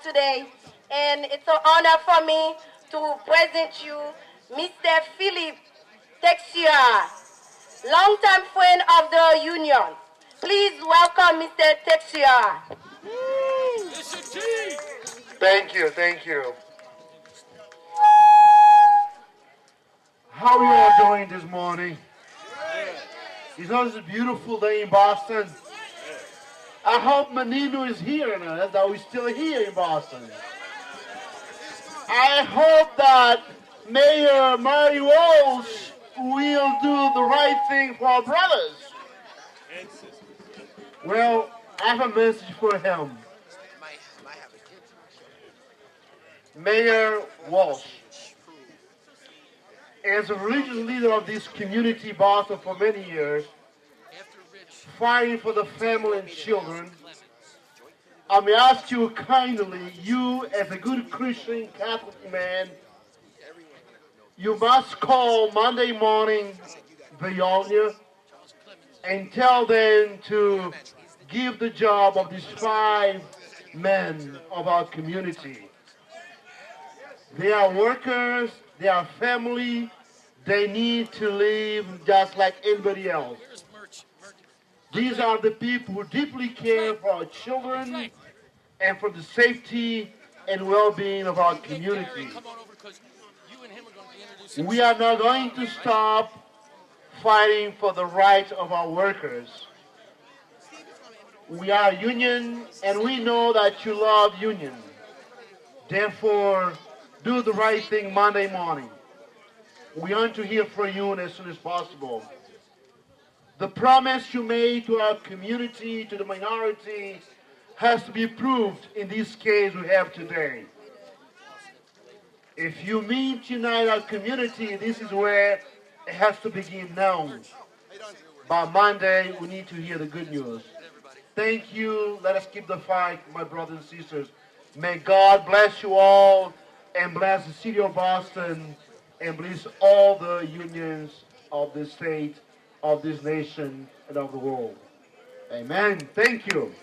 Today, and it's an honor for me to present you Mr. Philip Texier, longtime friend of the union. Please welcome Mr. Texier. Thank you, thank you. How are you all doing this morning? It's always a beautiful day in Boston. I hope Menino is here now, that we're still here in Boston. I hope that Mayor Murray Walsh will do the right thing for our brothers. Well, I have a message for him. Mayor Walsh, as a religious leader of this community, Boston, for many years, fighting for the family and children, I may ask you kindly, you as a good Christian Catholic man, you must call Monday morning Veolia and tell them to give the job of these 5 men of our community. They are workers, they are family, they need to live just like anybody else. These are the people who deeply care for our children and for the safety and well-being of our community. We are not going to stop fighting for the rights of our workers. We are a union, and we know that you love union. Therefore, do the right thing Monday morning. We want to hear from you as soon as possible. The promise you made to our community, to the minority, has to be proved in this case we have today. If you mean to unite our community, this is where it has to begin now. By Monday, we need to hear the good news. Thank you. Let us keep the fight, my brothers and sisters. May God bless you all and bless the city of Boston and bless all the unions of the state, of this nation, and of the world. Amen. Thank you.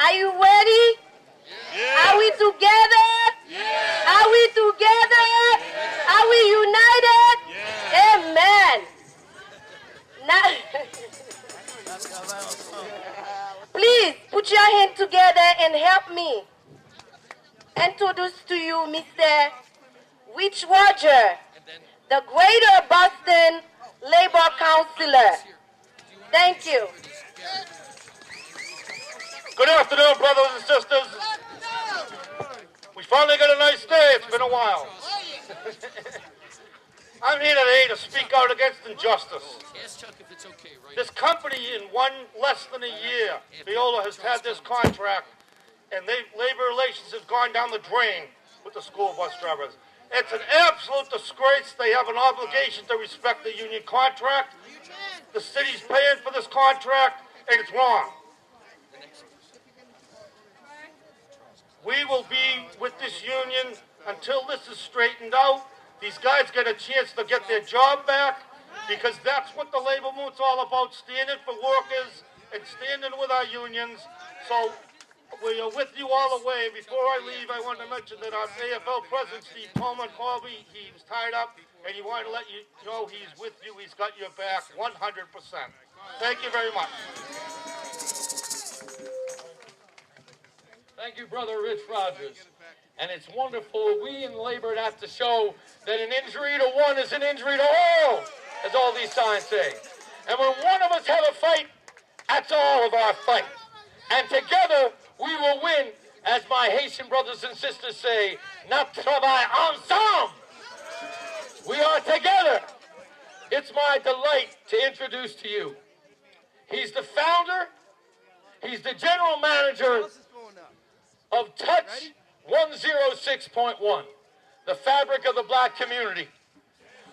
Are you ready? Yeah. Are we together? Yeah. Are we together? Yeah. Are we united? Yeah. Amen. Now, please put your hand together and help me introduce to you Mr. Rich Roger, the Greater Boston Labor Councilor. Thank you. Good afternoon, brothers and sisters. We finally got a nice day. It's been a while. I'm here today to speak out against injustice. This company, in less than a year, Veolia has had this contract, and labor relations has gone down the drain with the school bus drivers. It's an absolute disgrace. They have an obligation to respect the union contract. The city's paying for this contract, and it's wrong. We will be with this union until this is straightened out. These guys get a chance to get their job back, because that's what the labor movement's all about, standing for workers and standing with our unions. So we are with you all the way. Before I leave, I want to mention that our AFL president, Tolman, Calvey, he was tied up, and he wanted to let you know he's with you. He's got your back 100%. Thank you very much. Thank you, Brother Rich Rogers. And it's wonderful. We in labor have to show that an injury to one is an injury to all, as all these signs say. And when one of us have a fight, that's all of our fight. And together, we will win as my Haitian brothers and sisters say, "Nous travaillons ensemble." We are together. It's my delight to introduce to you. He's the founder, he's the general manager of Touch 106.1, the fabric of the black community.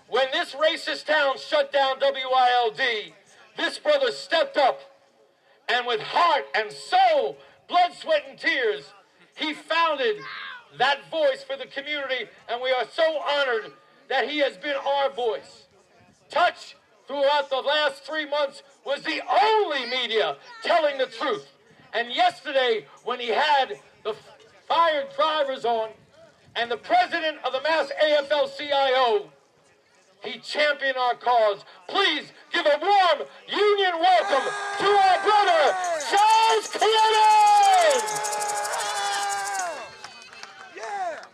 When this racist town shut down WILD, this brother stepped up, and with heart and soul, blood, sweat, and tears, he founded that voice for the community, and we are so honored that he has been our voice. Touch, throughout the last 3 months, was the only media telling the truth. And yesterday, when he had the fired drivers on and the president of the mass AFL-CIO, he championed our cause. Please give a warm union welcome to our brother, Charles Clemons!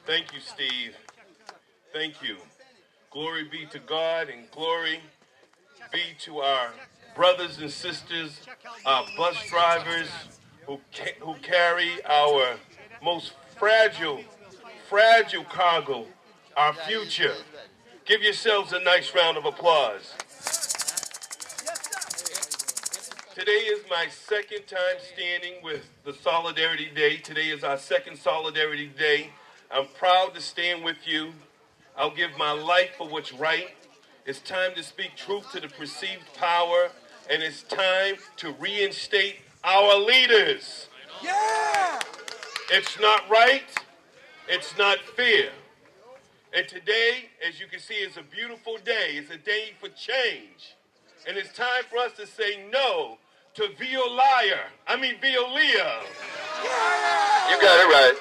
Thank you, Steve. Thank you. Glory be to God and glory be to our brothers and sisters, our bus drivers who carry our most fragile cargo, our future. Give yourselves a nice round of applause. Today is my second time standing with the Solidarity Day. Today is our second Solidarity Day. I'm proud to stand with you. I'll give my life for what's right. It's time to speak truth to the perceived power, and it's time to reinstate our leaders. Yeah! It's not right. It's not fair. And today, as you can see, is a beautiful day. It's a day for change. And it's time for us to say no to Veolia. Yeah! You got it right.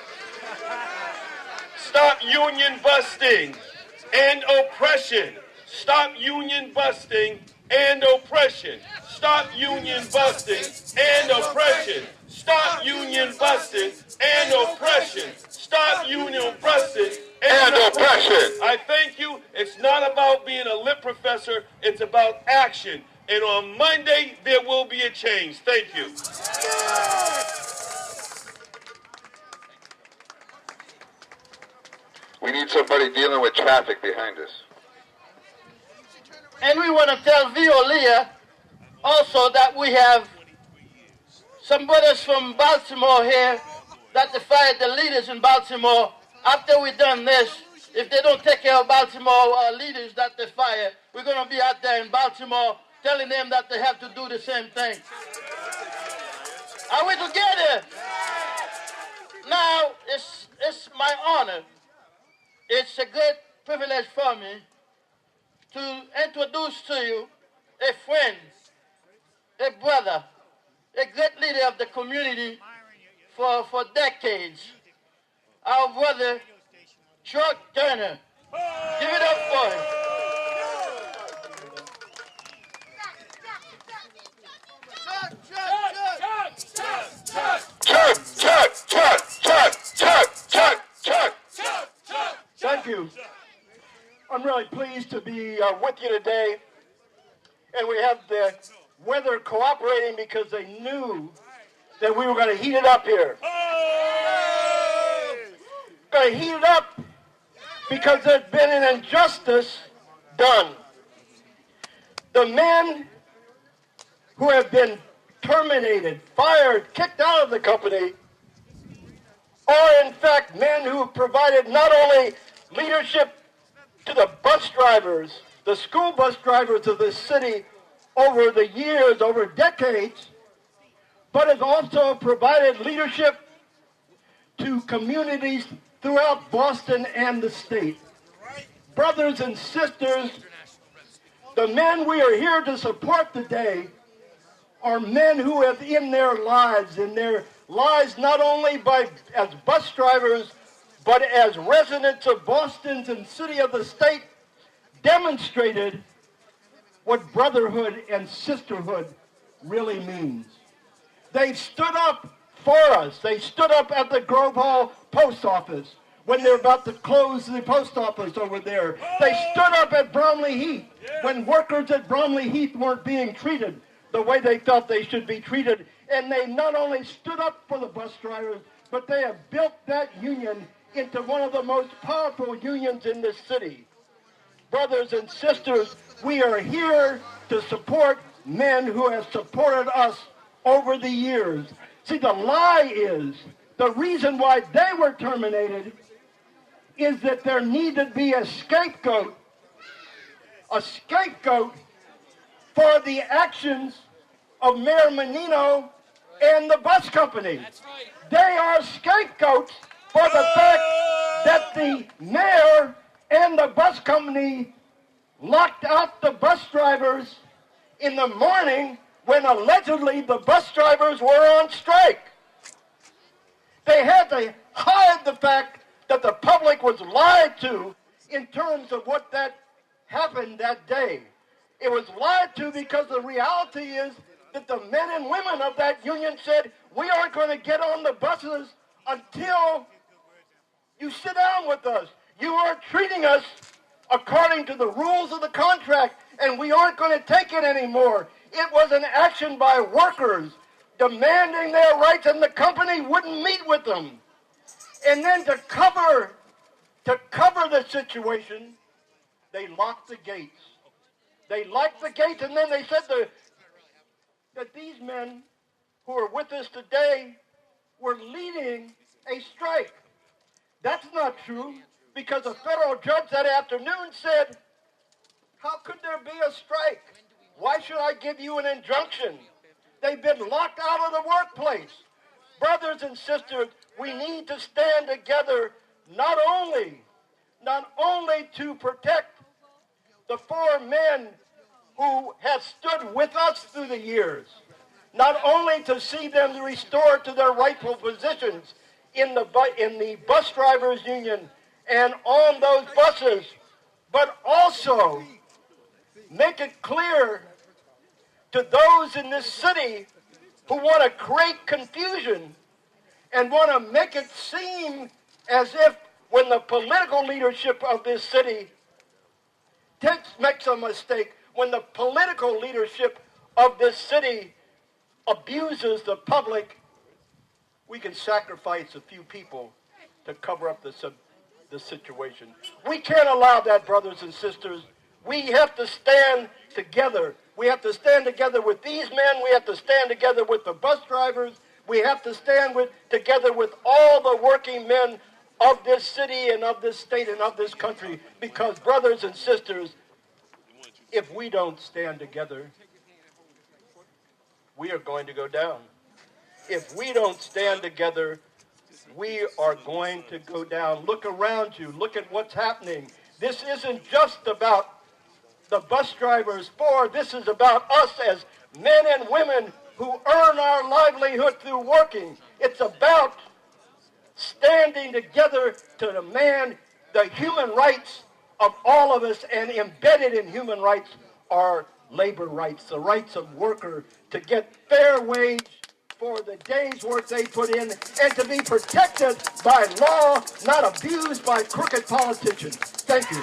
Stop union busting and oppression. Stop union busting and oppression. Stop union busting and oppression. Stop union busting and oppression. Stop union busting and oppression. I thank you. It's not about being a lip professor. It's about action. And on Monday, there will be a change. Thank you. We need somebody dealing with traffic behind us. And we want to tell Veolia also that we have some brothers from Baltimore here that they fired the leaders in Baltimore. After we've done this, if they don't take care of Baltimore leaders that they fire, we're going to be out there in Baltimore telling them that they have to do the same thing. Are we together? Now, it's my honor. It's a great privilege for me to introduce to you a friend, a brother, a great leader of the community for decades, our brother, Chuck Turner. Give it up for him. Thank you. I'm really pleased to be with you today. And we have the weather cooperating because they knew that we were going to heat it up here. Going to heat it up because there's been an injustice done. The men who have been terminated, fired, kicked out of the company are in fact men who have provided not only leadership to the bus drivers, the school bus drivers of this city over the years, over decades, but has also provided leadership to communities throughout Boston and the state. Brothers and sisters, the men we are here to support today are men who have in their lives not only as bus drivers, but as residents of Boston and city of the state, demonstrated what brotherhood and sisterhood really means. They stood up for us. They stood up at the Grove Hall post office when they're about to close the post office over there. They stood up at Bromley Heath when workers at Bromley Heath weren't being treated the way they thought they should be treated. And they not only stood up for the bus drivers, but they have built that union into one of the most powerful unions in this city. Brothers and sisters, we are here to support men who have supported us over the years. See, the lie is, the reason why they were terminated is that there needed to be a scapegoat for the actions of Mayor Menino and the bus company. That's right. They are scapegoats for the fact that the mayor and the bus company locked out the bus drivers in the morning when allegedly the bus drivers were on strike. They had to hide the fact that the public was lied to in terms of what that happened that day. It was lied to because the reality is that the men and women of that union said, we aren't going to get on the buses until you sit down with us. You are treating us according to the rules of the contract, and we aren't going to take it anymore. It was an action by workers demanding their rights, and the company wouldn't meet with them. And then to cover the situation, they locked the gates. They locked the gates, and then they said that these men who are with us today were leading a strike. That's not true, because a federal judge that afternoon said, how could there be a strike? Why should I give you an injunction? They've been locked out of the workplace. Brothers and sisters, we need to stand together not only to protect the four men who have stood with us through the years, not only to see them restored to their rightful positions in the bus drivers union and on those buses, but also make it clear to those in this city who want to create confusion and want to make it seem as if when the political leadership of this city makes a mistake, when the political leadership of this city abuses the public, we can sacrifice a few people to cover up the situation. We can't allow that, brothers and sisters. We have to stand together. We have to stand together with these men. We have to stand together with the bus drivers. We have to stand together with all the working men of this city and of this state and of this country. Because, brothers and sisters, if we don't stand together, we are going to go down. If we don't stand together, we are going to go down. Look around you. Look at what's happening. This isn't just about the bus drivers, this is about us as men and women who earn our livelihood through working. It's about standing together to demand the human rights of all of us, and embedded in human rights are labor rights, the rights of worker to get fair wage for the day's work they put in, and to be protected by law, not abused by crooked politicians. Thank you.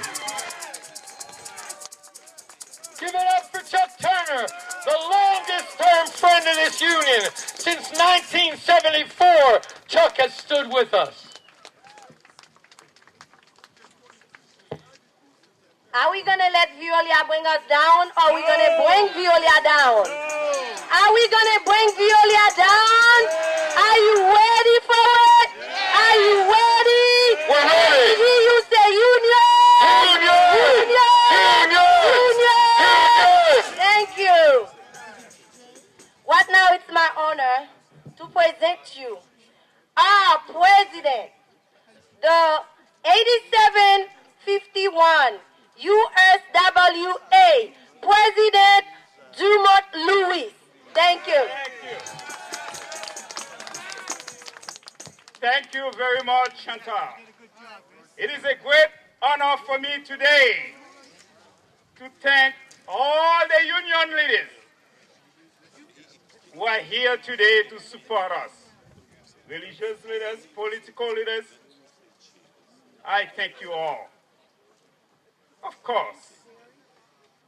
Give it up for Chuck Turner, the longest-term friend of this union. Since 1974, Chuck has stood with us. Are we going to let Veolia bring us down, or are we going to bring Veolia down? Are we going to bring Veolia down? Are you ready for it? Are you ready? We're ready. I hear you say union. Thank you. What now, it's my honor to present you our president, the 8751 USWA President Dumont Louis. Thank you. Thank you very much, Chantal. It is a great honor for me today to thank all the union leaders who are here today to support us. Religious leaders, political leaders, I thank you all. Of course,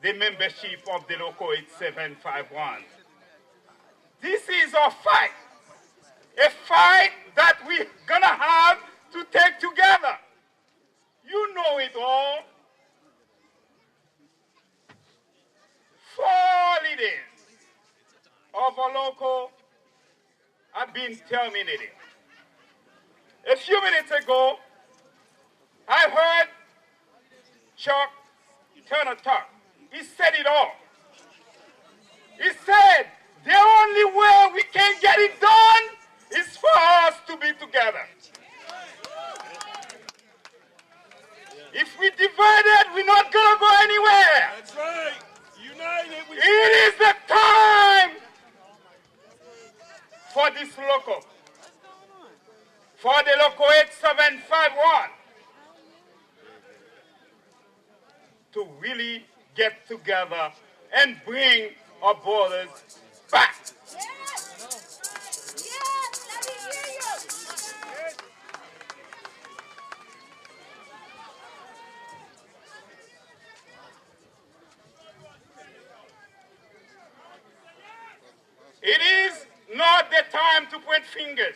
the membership of the Local 8751. This is our fight, a fight that we're gonna have to take together. You know it all. 4 leaders of a local have been terminated. A few minutes ago, I heard Chuck Turner talk. He said it all. He said the only way we can get it done is for us to be together. If we divided, we're not going to go anywhere. That's right. United. It is the time for this local, for the local 8751, to really get together and bring our borders back. It is not the time to point fingers.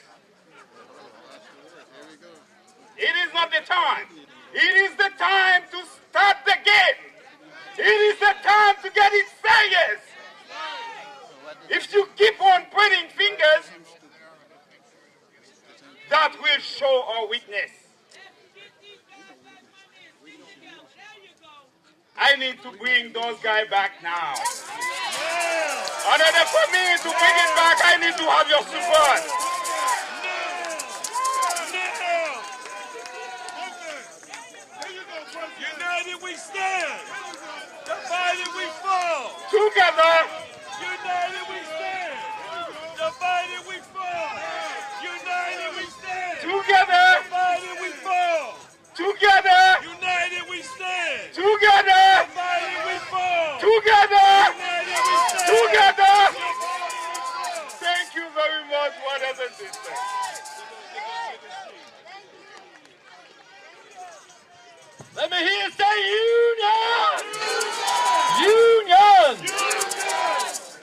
It is not the time. It is the time to start the game. It is the time to get it serious. If you keep on pointing fingers, that will show our weakness. I need to bring those guys back now. In order for me to bring it back, I need to have your support. United we stand. Divided we fall. Together. United we stand. Divided we fall. United we stand. Together. Divided we fall. Together. United we stand. Together. Divided we fall. Together. United we stand. Together. Thank you very much, brothers and sisters. Let me hear you say union! Union!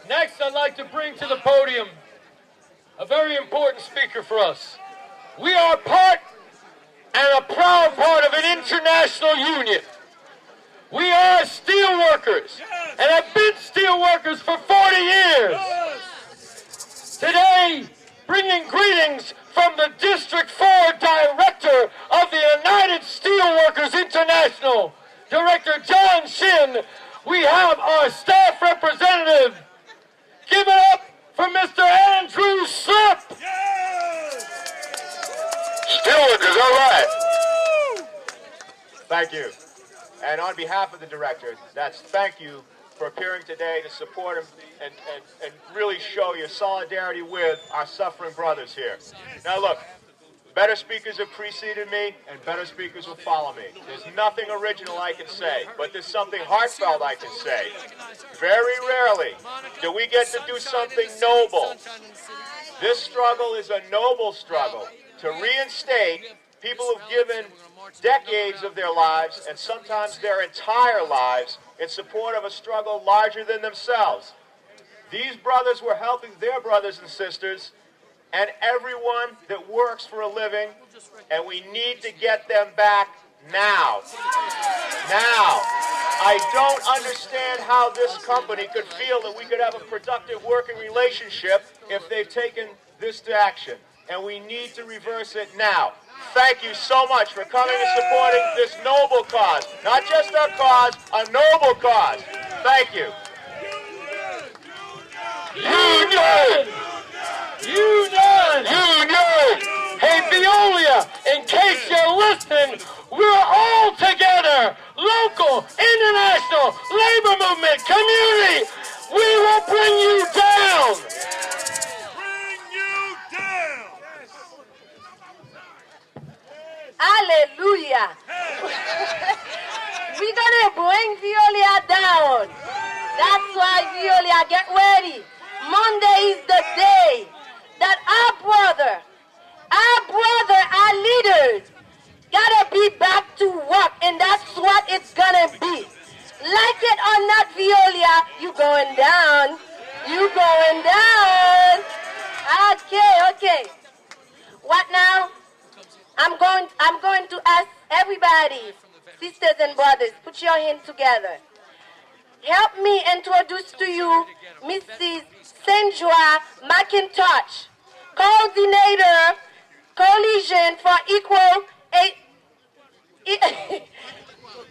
Next, I'd like to bring to the podium a very important speaker for us. We are part and a proud part of an international union. We are steel workers and have been steel workers for 40 years. Today, bringing greetings from the District 4 Director of the United Steelworkers International, Director John Shinn. We have our staff representative. Give it up for Mr. Andrew Slip. Steelworkers, all right. Thank you. And on behalf of the director, thank you for appearing today to support him and really show your solidarity with our suffering brothers here. Now look, better speakers have preceded me and better speakers will follow me. There's nothing original I can say, but there's something heartfelt I can say. Very rarely do we get to do something noble. This struggle is a noble struggle to reinstate people who've given decades of their lives and sometimes their entire lives in support of a struggle larger than themselves. These brothers were helping their brothers and sisters and everyone that works for a living, and we need to get them back now. Now. I don't understand how this company could feel that we could have a productive working relationship if they've taken this to action, and we need to reverse it now. Thank you so much for coming and supporting this noble cause. Not just a cause, a noble cause. Thank you. Union! Union! Union! Hey, Veolia, in case you're listening, we're all together. Local, international, labor movement, community. We will bring you down. Bring you down. Hallelujah. We're going to bring Veolia down. That's why Veolia, get ready. Monday is the day that our brother, our leaders, gotta be back to work, and that's what it's gonna be. Like it or not, Veolia, you going down. You going down. Okay. What now? I'm going to ask everybody, sisters and brothers, put your hands together. Help me introduce to you Mrs. Sandra McIntosh, Coordinator, Coalition for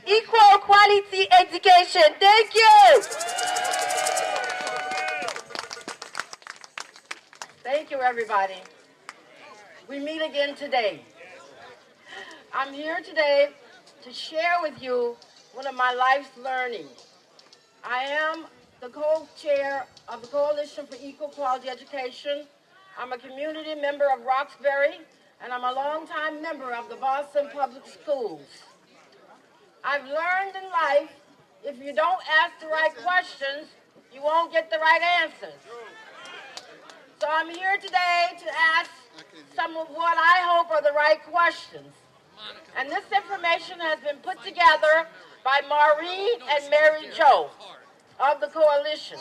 Equal Quality Education. Thank you. Thank you, everybody. We meet again today. I'm here today to share with you one of my life's learnings. I am the co-chair of the Coalition for Equal Quality Education. I'm a community member of Roxbury, and I'm a longtime member of the Boston Public Schools. I've learned in life, if you don't ask the right questions, you won't get the right answers. So I'm here today to ask some of what I hope are the right questions. And this information has been put together by Maureen and Mary Jo of the Coalition.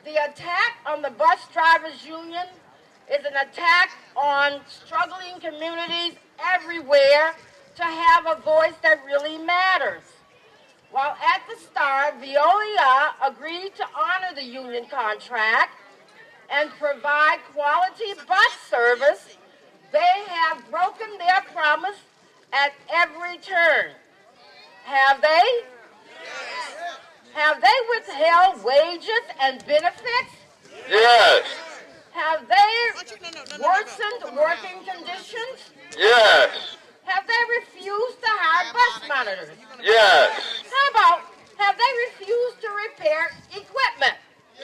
The attack on the Bus Drivers Union is an attack on struggling communities everywhere to have a voice that really matters. While at the start, Veolia agreed to honor the union contract and provide quality bus service, they have broken their promise at every turn. Have they? Have they withheld wages and benefits? Yes. Have they worsened working conditions? Yes. Have they refused to hire bus monitors? Yes. How about, have they refused to repair equipment?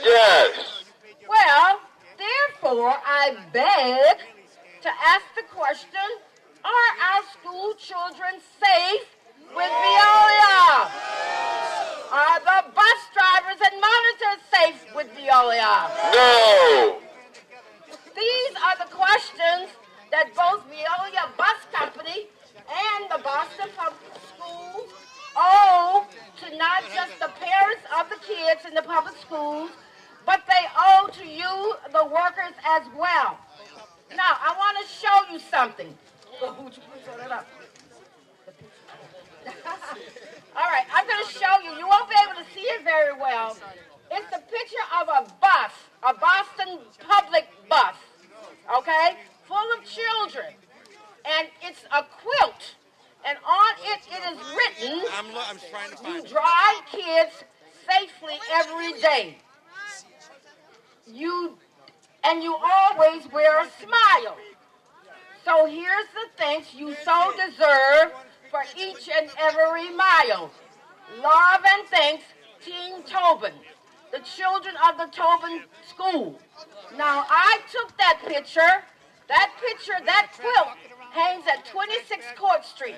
Yes. Well, therefore, I beg to ask the question, are our school children safe with Veolia? Are the bus drivers and monitors safe with Veolia? No. These are the questions that both Veolia Bus Company and the Boston Public Schools owe to not just the parents of the kids in the public schools, but they owe to you, the workers, as well. Now, I want to show you something. Would you please hold it up? All right, I'm going to show you. You won't be able to see it very well. It's a picture of a bus, a Boston public bus, okay, full of children. And it's a quilt. And on it, it is written, I'm trying to find you drive kids safely every day. You always wear a smile. So here's the thanks you so deserve for each and every mile. Love and thanks, Team Tolman, the children of the Tolman School. Now, I took that picture, that quilt hangs at 26 Court Street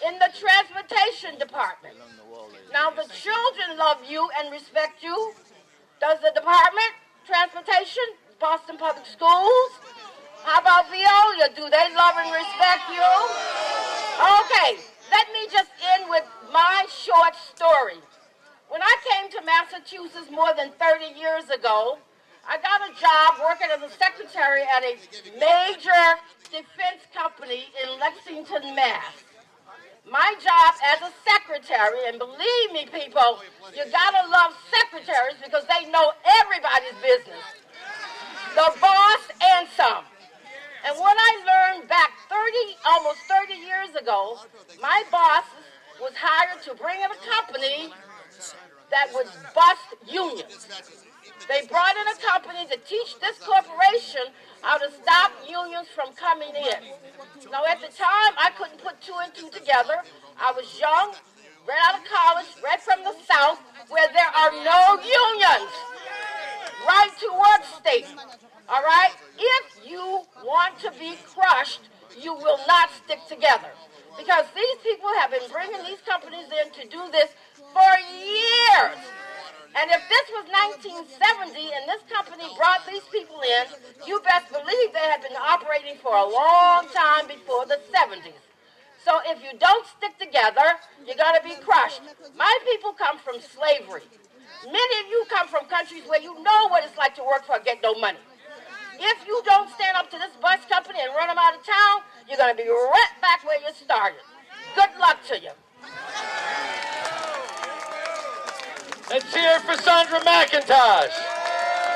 in the Transportation Department. Now, the children love you and respect you. Does the department, Transportation, Boston Public Schools? How about Veolia? Do they love and respect you? Okay, let me just end with my short story. When I came to Massachusetts more than 30 years ago, I got a job working as a secretary at a major defense company in Lexington, Mass. My job as a secretary, and believe me, people, you gotta love secretaries because they know everybody's business. The boss and some. And what I learned back almost 30 years ago, my boss was hired to bring in a company that would bust unions. They brought in a company to teach this corporation how to stop unions from coming in. Now, at the time, I couldn't put two and two together. I was young, right out of college, right from the South, where there are no unions. Right to work state. All right? If you want to be crushed, you will not stick together. Because these people have been bringing these companies in to do this for years. And if this was 1970 and this company brought these people in, you best believe they had been operating for a long time before the 70s. So if you don't stick together, you're going to be crushed. My people come from slavery. Many of you come from countries where you know what it's like to work for get no money. If you don't stand up to this bus company and run them out of town, you're going to be right back where you started. Good luck to you. Let's hear it for Sandra McIntosh.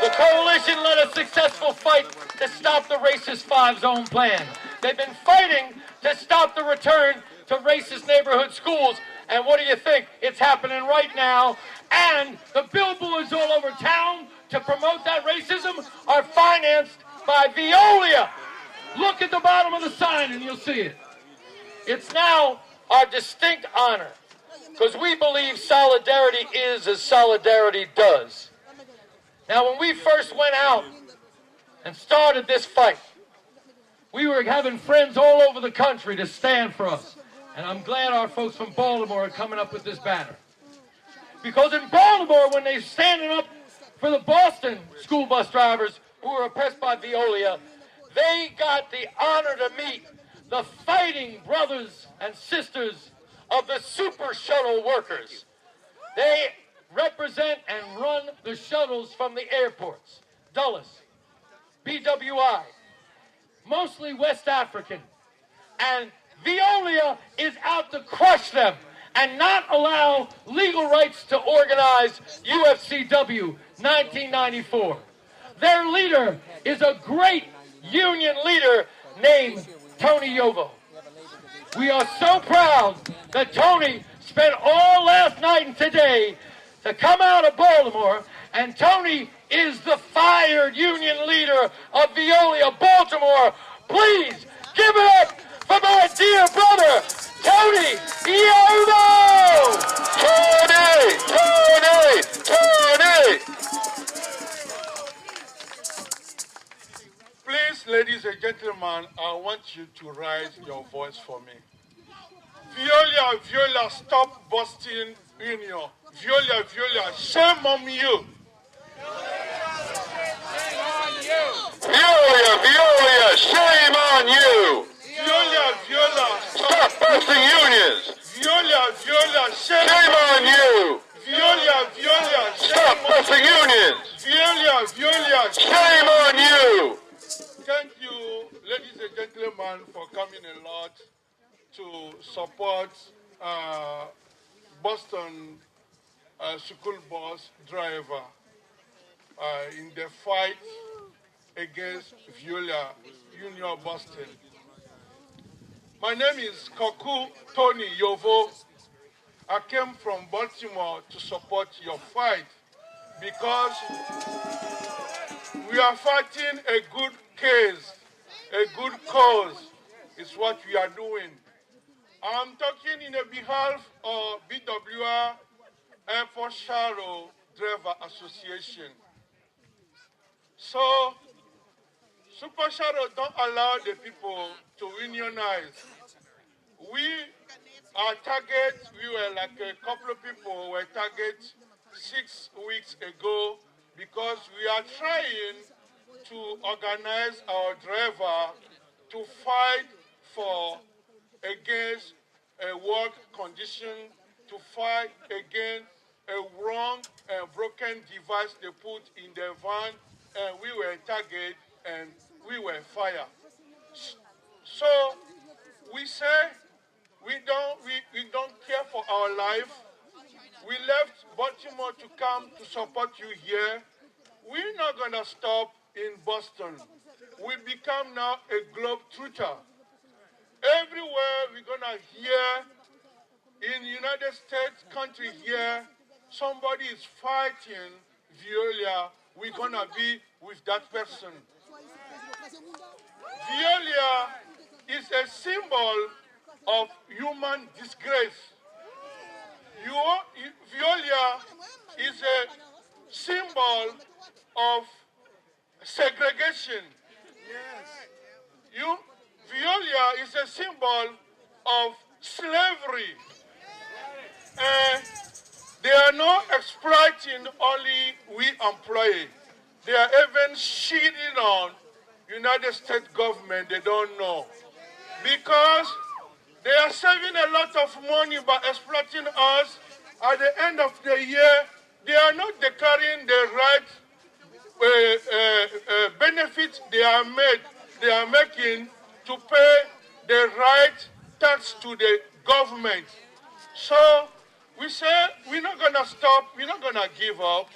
The coalition led a successful fight to stop the racist 5-zone plan. They've been fighting to stop the return to racist neighborhood schools. And what do you think? It's happening right now. And the billboards all over town to promote that racism are financed by Veolia. Look at the bottom of the sign and you'll see it. It's now our distinct honor, because we believe solidarity is as solidarity does. Now, when we first went out and started this fight, we were having friends all over the country to stand for us. And I'm glad our folks from Baltimore are coming up with this banner. Because in Baltimore, when they're standing up for the Boston school bus drivers who were oppressed by Veolia, they got the honor to meet the fighting brothers and sisters of the super shuttle workers. They represent and run the shuttles from the airports. Dulles, BWI, mostly West African. And Veolia is out to crush them and not allow legal rights to organize USW 1994. Their leader is a great union leader named Tony Yovo. We are so proud that Tony spent all last night and today to come out of Baltimore, and Tony is the fired union leader of Veolia Baltimore. Please give it up for my dear brother, Tony Yovo! Tony! Tony! Tony! Please, ladies and gentlemen, I want you to raise your voice for me. Veolia, Veolia, stop busting union. Veolia, Veolia, shame on you. Veolia, Veolia, shame on you! Veolia, Veolia, Stop busting unions! Veolia, Veolia, Shame on you! Veolia, Veolia, Stop busting unions! Veolia, Veolia, Shame on you! Thank you, ladies and gentlemen, for coming a lot to support Boston school bus driver in the fight against Veolia Union Boston. My name is Koku Tony Yovo. I came from Baltimore to support your fight because we are fighting a good case, a good cause is what we are doing. I'm talking in the behalf of BWR AFL-CIO Driver Association. So, Super Shadow don't allow the people to unionize. Our target, we were like a couple of people were target 6 weeks ago because we are trying to organize our driver to fight against a work condition, to fight against a wrong and broken device they put in the van, and we were targeted and we were fired. So we say we don't care for our life. We left Baltimore to come to support you here. We're not gonna stop in Boston. We become now a globe-truther. Everywhere we're gonna hear in the United States country here, somebody is fighting Veolia, we're gonna be with that person. Veolia is a symbol of human disgrace. Veolia is a symbol of segregation. Veolia is a symbol of slavery. And they are not exploiting only we employees. They are even cheating on United States government. They don't know. Because they are saving a lot of money by exploiting us. At the end of the year, they are not declaring the right benefits they are making to pay the right tax to the government. So we say we're not going to stop, we're not going to give up.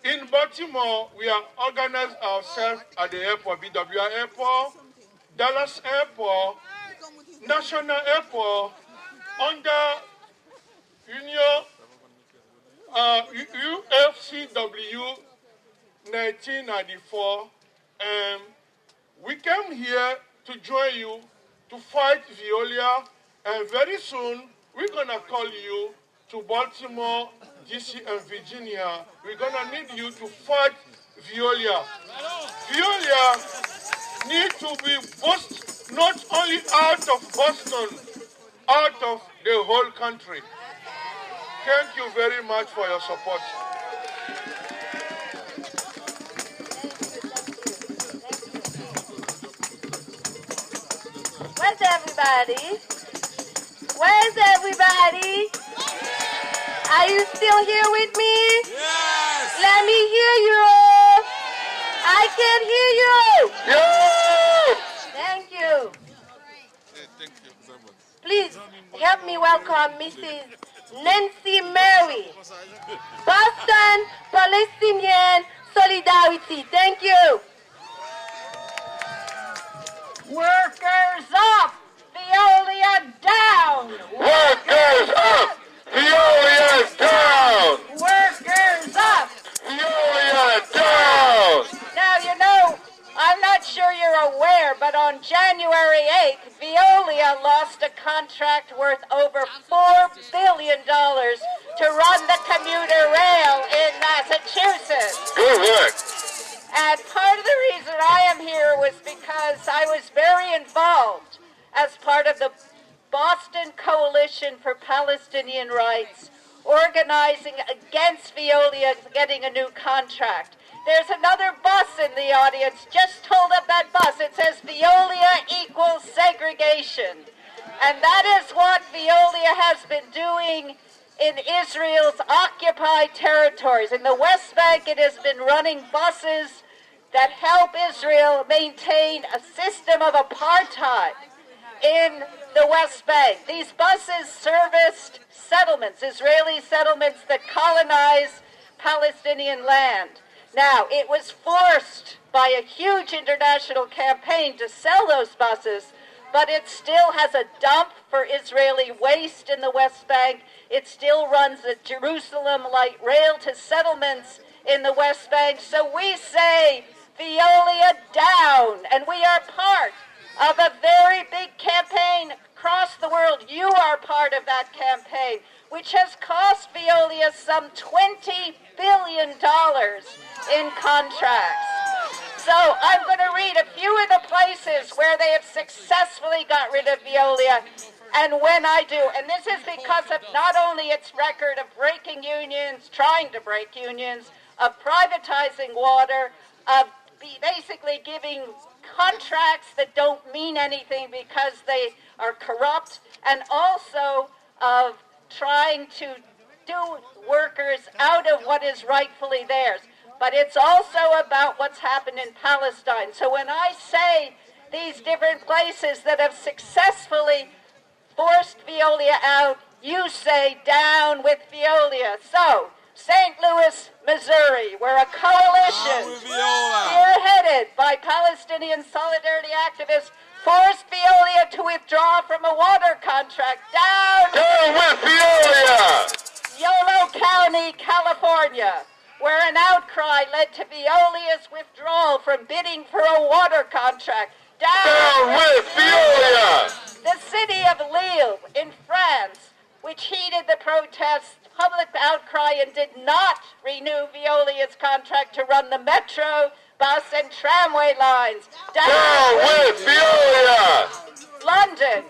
In Baltimore, we are organized ourselves at the airport, BWI Airport, Dallas Airport, National Airport, under UFCW 1994. And we came here to join you to fight Veolia, and very soon we're going to call you to Baltimore, DC, and Virginia. We're going to need you to fight Veolia. Veolia needs to be boosted not only out of Boston, out of the whole country. Thank you very much for your support. Where's everybody? Where's everybody? Are you still here with me? Yes! Let me hear you. I can hear you. Yes! Thank you. Please help me welcome Mrs. Nancy Mary, Boston Palestinian Solidarity. Thank you. Workers up! Veolia down! Workers up! Veolia down! Workers up! Veolia down! Now, you know, I'm not sure you're aware, but on January 8th, Veolia lost a contract worth over $4 billion to run the commuter rail in Massachusetts. Good work. And part of the reason I am here was because I was very involved as part of the Boston Coalition for Palestinian Rights, organizing against Veolia getting a new contract. There's another bus in the audience. Just hold up that bus. It says Veolia equals segregation. And that is what Veolia has been doing in Israel's occupied territories. In the West Bank, it has been running buses that help Israel maintain a system of apartheid in the West Bank. These buses serviced settlements, Israeli settlements that colonize Palestinian land. Now, it was forced by a huge international campaign to sell those buses, but it still has a dump for Israeli waste in the West Bank. It still runs a Jerusalem light rail to settlements in the West Bank. So we say, Veolia down, and we are part of a very big campaign across the world. You are part of that campaign, which has cost Veolia some $20 billion in contracts. So I'm going to read a few of the places where they have successfully got rid of Veolia, and when I do. And this is because of not only its record of breaking unions, trying to break unions, of privatizing water, of basically giving contracts that don't mean anything because they are corrupt, and also of trying to do workers out of what is rightfully theirs. But it's also about what's happened in Palestine. So when I say these different places that have successfully forced Veolia out, you say down with Veolia. So, St. Louis, Missouri, where a coalition spearheaded by Palestinian solidarity activists forced Veolia to withdraw from a water contract. Down with Veolia! Yolo County, California, where an outcry led to Veolia's withdrawal from bidding for a water contract. Down with Veolia! The city of Lille in France, which heeded the protests, public outcry, and did not renew Veolia's contract to run the metro, bus, and tramway lines. Down with Veolia! London,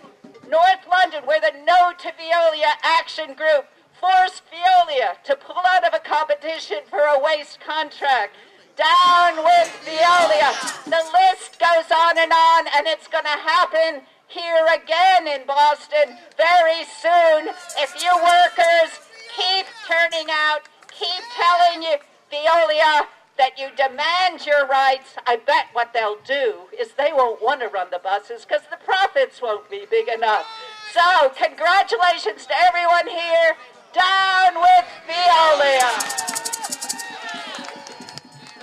North London, where the No to Veolia Action Group forced Veolia to pull out of a competition for a waste contract. Down with Veolia. The list goes on, and it's going to happen here again in Boston very soon. If you workers keep turning out, keep telling you Veolia that you demand your rights, I bet what they'll do is they won't want to run the buses because the profits won't be big enough. So, congratulations to everyone here. Down with Veolia.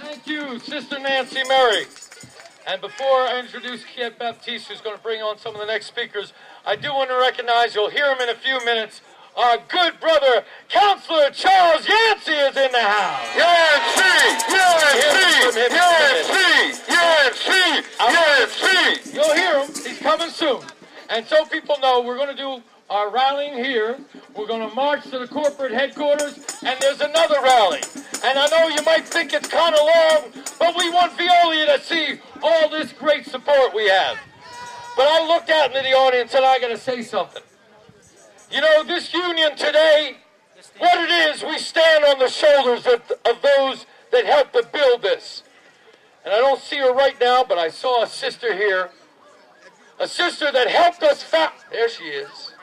Thank you, Sister Nancy Murray. And before I introduce Kiet Baptiste, who's going to bring on some of the next speakers, I do want to recognize, you'll hear him in a few minutes, our good brother, Councilor Charles Yancey is in the house. Yancey! You'll hear him. He's coming soon. And so people know we're going to do our rallying here. We're going to march to the corporate headquarters, and there's another rally. And I know you might think it's kind of long, but we want Veolia to see all this great support we have. But I looked out into the audience and I got to say something. You know, this union today, what it is, we stand on the shoulders of those that helped to build this. And I don't see her right now, but I saw a sister here. A sister that helped us there she is.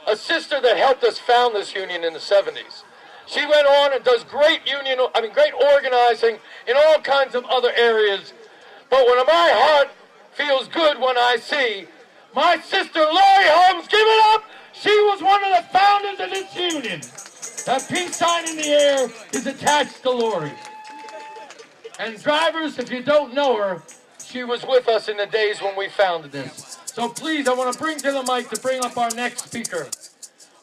A sister that helped us found this union in the 70s. She went on and does great organizing in all kinds of other areas. But when my heart feels good when I see my sister Lori Holmes, give it up! She was one of the founders of this union. That peace sign in the air is attached to Lori. And drivers, if you don't know her, she was with us in the days when we founded this. So please, I want to bring to the mic to bring up our next speaker.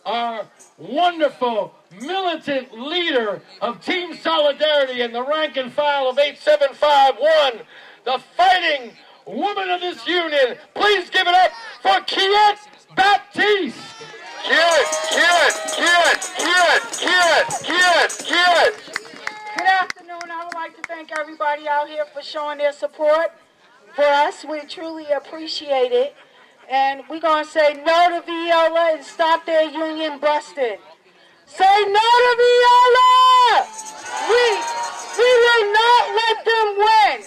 Our wonderful militant leader of Team Solidarity and the rank and file of 8751, the fighting woman of this union. Please give it up for Kiet Baptiste. Kiet. Good afternoon. I would like to thank everybody out here for showing their support for us. We truly appreciate it. And we're going to say no to Veolia and stop their union busting. Say no to Veolia! We will not let them win.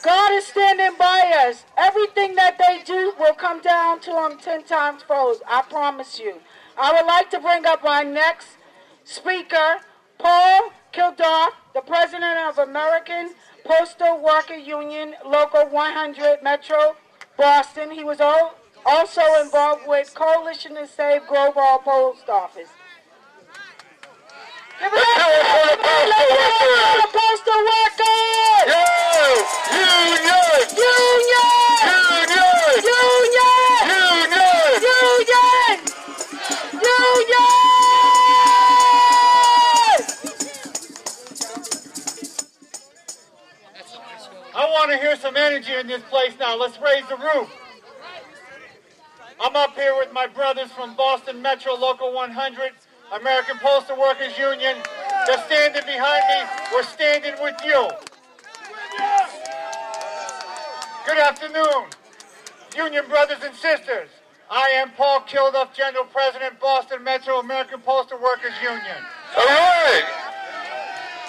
God is standing by us. Everything that they do will come down to them 10 times fold. I promise you. I would like to bring up our next speaker, Paul Kilduff, the president of American Postal Worker Union, Local 100, Metro Boston. He was also involved with Coalition to Save Global Post Office. Give it up for the postal workers! I want to hear some energy in this place now. Let's raise the roof. I'm up here with my brothers from Boston Metro Local 100, American Postal Workers Union. They're standing behind me. We're standing with you. Good afternoon, union brothers and sisters. I am Paul Kilduff, General President, Boston Metro American Postal Workers Union. All right.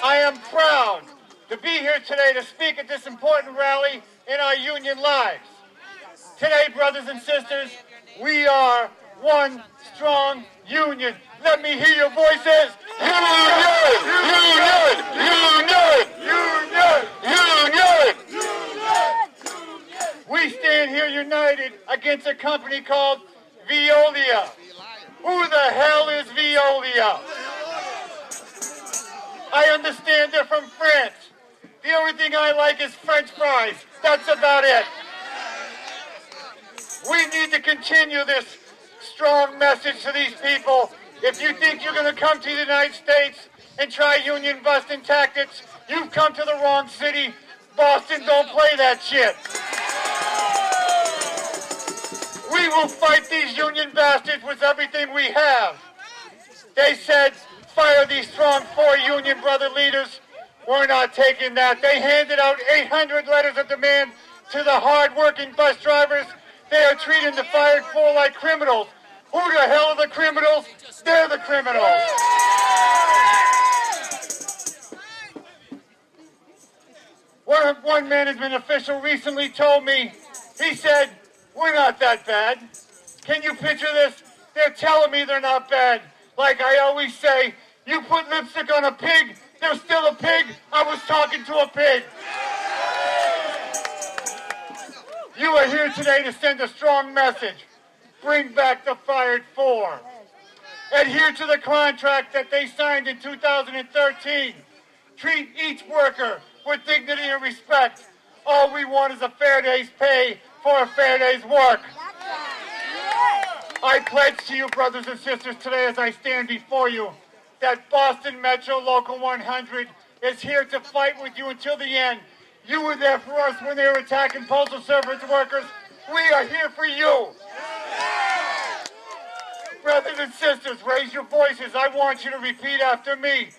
I am proud to be here today to speak at this important rally in our union lives. Today, brothers and sisters, we are one strong union. Let me hear your voices. Union! We stand here united against a company called Veolia. Who the hell is Veolia? I understand they're from France. The only thing I like is French fries. That's about it. We need to continue this strong message to these people. If you think you're going to come to the United States and try union busting tactics, you've come to the wrong city. Boston, don't play that shit. We will fight these union bastards with everything we have. They said, fire these strong 4 union brother leaders. We're not taking that. They handed out 800 letters of demand to the hard-working bus drivers. They are treating the fired 4 like criminals. Who the hell are the criminals? They're the criminals. One management official recently told me, he said, we're not that bad. Can you picture this? They're telling me they're not bad. Like I always say, you put lipstick on a pig, There's still a pig. I was talking to a pig. You are here today to send a strong message. Bring back the fired 4. Adhere to the contract that they signed in 2013. Treat each worker with dignity and respect. All we want is a fair day's pay for a fair day's work. I pledge to you, brothers and sisters, today as I stand before you, that Boston Metro Local 100 is here to fight with you until the end. You were there for us when they were attacking postal service workers. We are here for you. Brothers and sisters, raise your voices. I want you to repeat after me.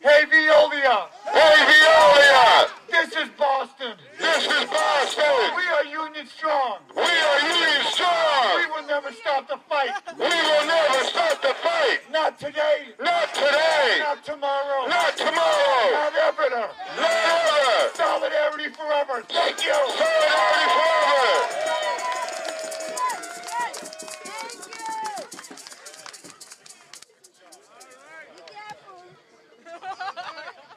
Hey, Veolia! Hey, Veolia! This is Boston. This is Boston. We are union strong. We are union strong. We will never stop the fight. We will never stop the fight. Not today. Not today. Not tomorrow. Not tomorrow. Not ever. Not ever. Solidarity forever. Thank you. Solidarity forever.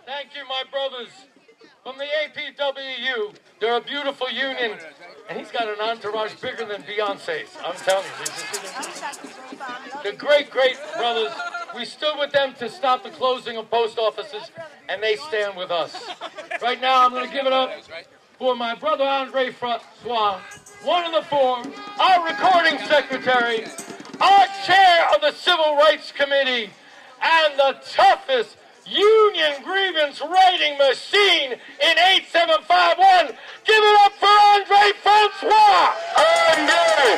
Thank you, my brothers. From the APWU, they're a beautiful union, and he's got an entourage bigger than Beyonce's. I'm telling you. The great, great brothers. We stood with them to stop the closing of post offices, and they stand with us. Right now, I'm going to give it up for my brother Andre Francois, one of the 4, our recording secretary, our chair of the Civil Rights Committee, and the toughest union grievance writing machine in 8751. Give it up for Andre Francois! Andre!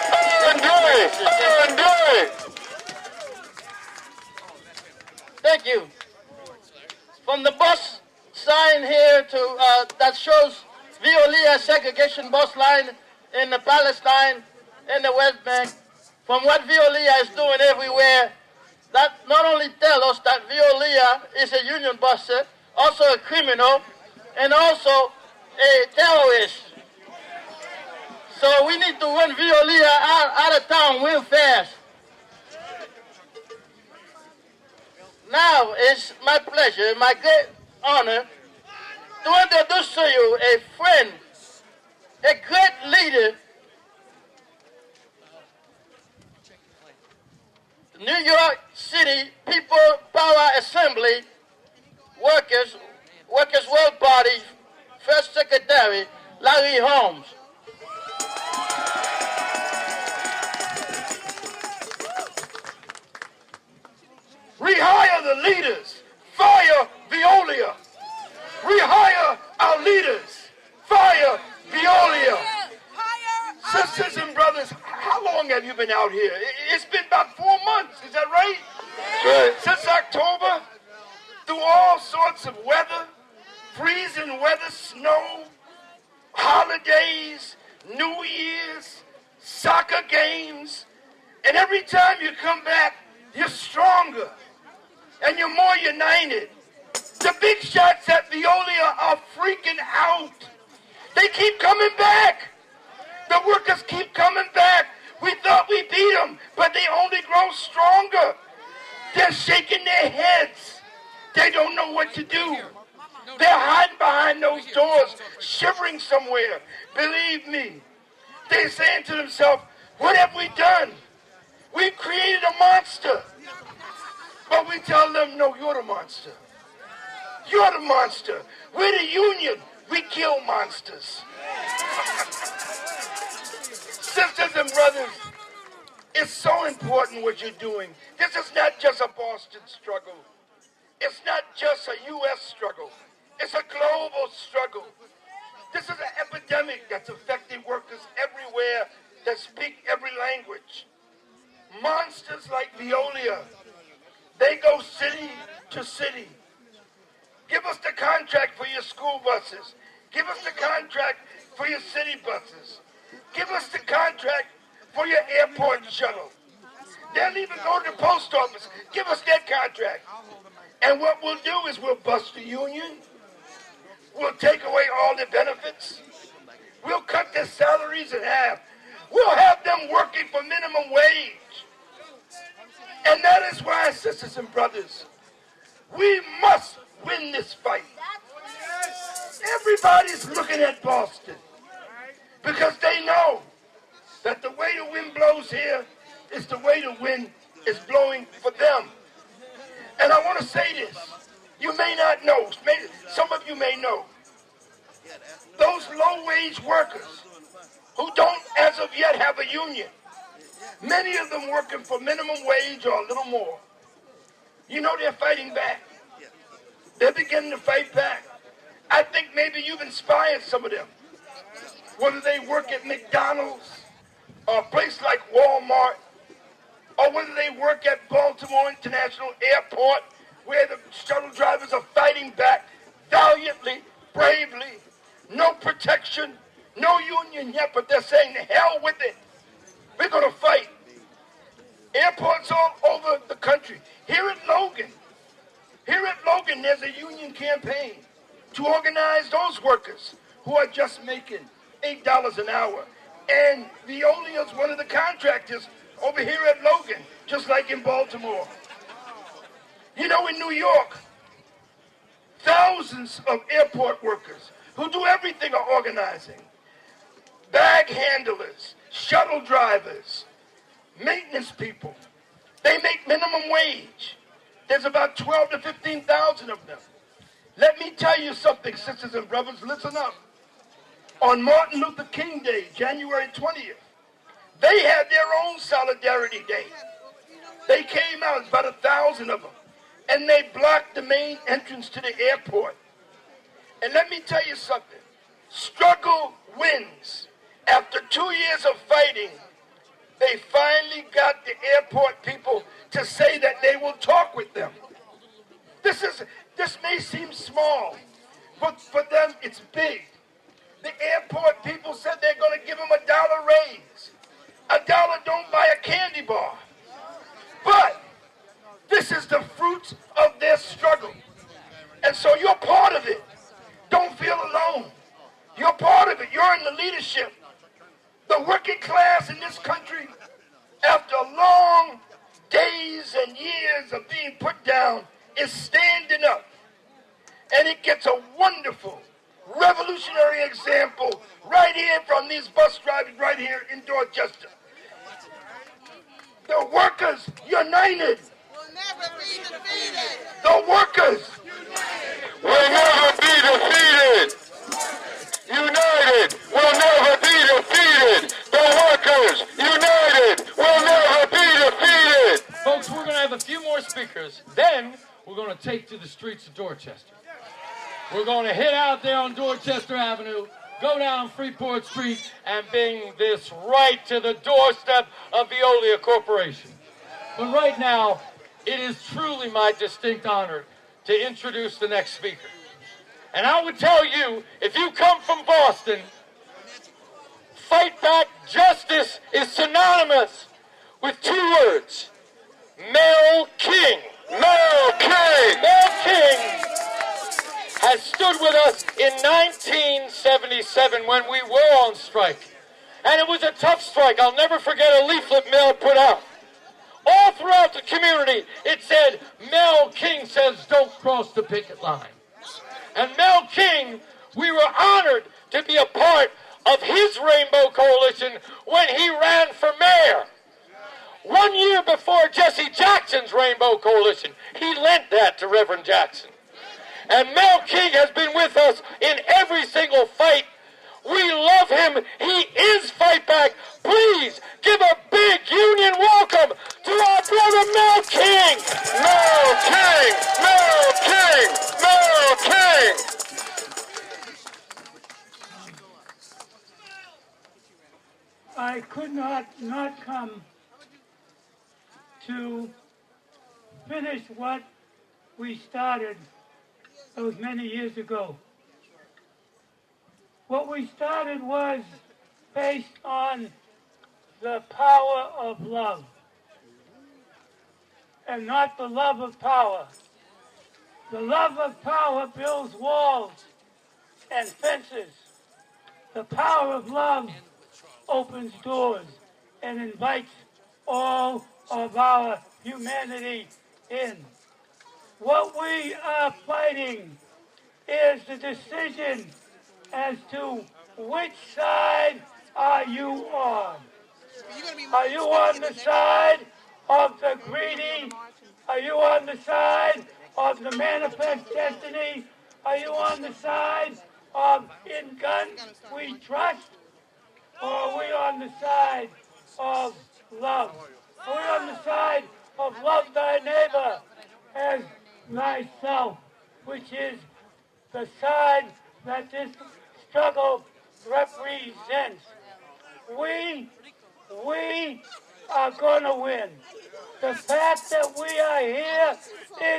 Thank you. From the bus sign here to that shows Veolia segregation bus line in the Palestine in the West Bank, from what Veolia is doing everywhere, that not only tell us that Veolia is a union buster, also a criminal, and also a terrorist. So we need to run Veolia out of town real fast. Now it's my pleasure, my great honor, to introduce to you a friend, a great leader, New York City People Power Assembly Workers World Party First Secretary, Larry Holmes. Rehire the leaders. Fire Veolia. Rehire our leaders. Fire Veolia. Sisters and brothers, how long have you been out here? It's been about 4 months, is that right? That's right. Since October, through all sorts of weather, freezing weather, snow, holidays, New Year's, soccer games, and every time you come back, you're stronger and you're more united. The big shots at Veolia are freaking out. They keep coming back. The workers keep coming back. We thought we beat them, but they only grow stronger. They're shaking their heads. They don't know what to do. They're hiding behind those doors, shivering somewhere. Believe me. They're saying to themselves, what have we done? We've created a monster. But we tell them, no, you're the monster. You're the monster. We're the union. We kill monsters. Sisters and brothers, it's so important what you're doing. This is not just a Boston struggle. It's not just a U.S. struggle. It's a global struggle. This is an epidemic that's affecting workers everywhere that speak every language. Monsters like Veolia, they go city to city. Give us the contract for your school buses. Give us the contract for your city buses. Give us the contract for your airport shuttle. They'll even go to the post office. Give us that contract. And what we'll do is we'll bust the union. We'll take away all the benefits. We'll cut their salaries in half. We'll have them working for minimum wage. And that is why, sisters and brothers, we must win this fight. Everybody's looking at Boston because they know that the way the wind blows here is the way the wind is blowing for them. And I want to say this. You may not know, some of you may know, those low-wage workers who don't as of yet have a union, many of them working for minimum wage or a little more, you know they're fighting back. They're beginning to fight back. I think maybe you've inspired some of them, whether they work at McDonald's or a place like Walmart, or whether they work at Baltimore International Airport, where the shuttle drivers are fighting back valiantly, bravely, no protection, no union yet, but they're saying, the hell with it. We're going to fight. Airports all over the country. Here at Logan, there's a union campaign to organize those workers who are just making $8 an hour. And Veolia is one of the contractors over here at Logan, just like in Baltimore. You know, in New York, thousands of airport workers who do everything are organizing. Bag handlers, shuttle drivers, maintenance people. They make minimum wage. There's about 12 to 15,000 of them. Let me tell you something, sisters and brothers, listen up. On Martin Luther King Day, January 20th, they had their own Solidarity Day. They came out, about 1,000 of them, and they blocked the main entrance to the airport. And let me tell you something. Struggle wins. After 2 years of fighting, they finally got the airport people to say that they will talk with them. This may seem small, but for them it's big. The airport people said they're going to give them $1 raise. $1 don't buy a candy bar. But this is the fruit of their struggle. And so you're part of it. Don't feel alone. You're part of it. You're in the leadership. The working class in this country, after long days and years of being put down, is standing up. And it gets a wonderful, revolutionary example right here from these bus drivers right here in Dorchester. The workers united. Will never be defeated. The workers will never be defeated. United will never be defeated. The workers united will never be defeated. Folks, we're going to have a few more speakers. Then we're going to take to the streets of Dorchester. We're going to hit out there on Dorchester Avenue, go down Freeport Street, and bring this right to the doorstep of Veolia Corporation. But right now, it is truly my distinct honor to introduce the next speaker. And I would tell you, if you come from Boston, Fightback justice is synonymous with 2 words. Mel King. Mel King. Mel King has stood with us in 1977 when we were on strike. And it was a tough strike. I'll never forget a leaflet Mel put out. All throughout the community, it said, Mel King says don't cross the picket line. And Mel King, we were honored to be a part of his Rainbow Coalition when he ran for mayor. 1 year before Jesse Jackson's Rainbow Coalition, he lent that to Reverend Jackson. And Mel King has been with us in every single fight. We love him. He is Fightback. Please give a big union welcome to our brother Mel King. Mel King. Mel King. Mel King. I could not come to finish what we started those many years ago. What we started was based on the power of love, and not the love of power. The love of power builds walls and fences. The power of love opens doors and invites all of our humanity in. What we are fighting is the decision as to which side are you on. Are you on the side of the greedy? Are you on the side of the manifest destiny? Are you on the side of in guns we trust? Or are we on the side of love? Are we on the side of love thy neighbor as thyself, which is the side that this struggle represents? We are going to win. The fact that we are here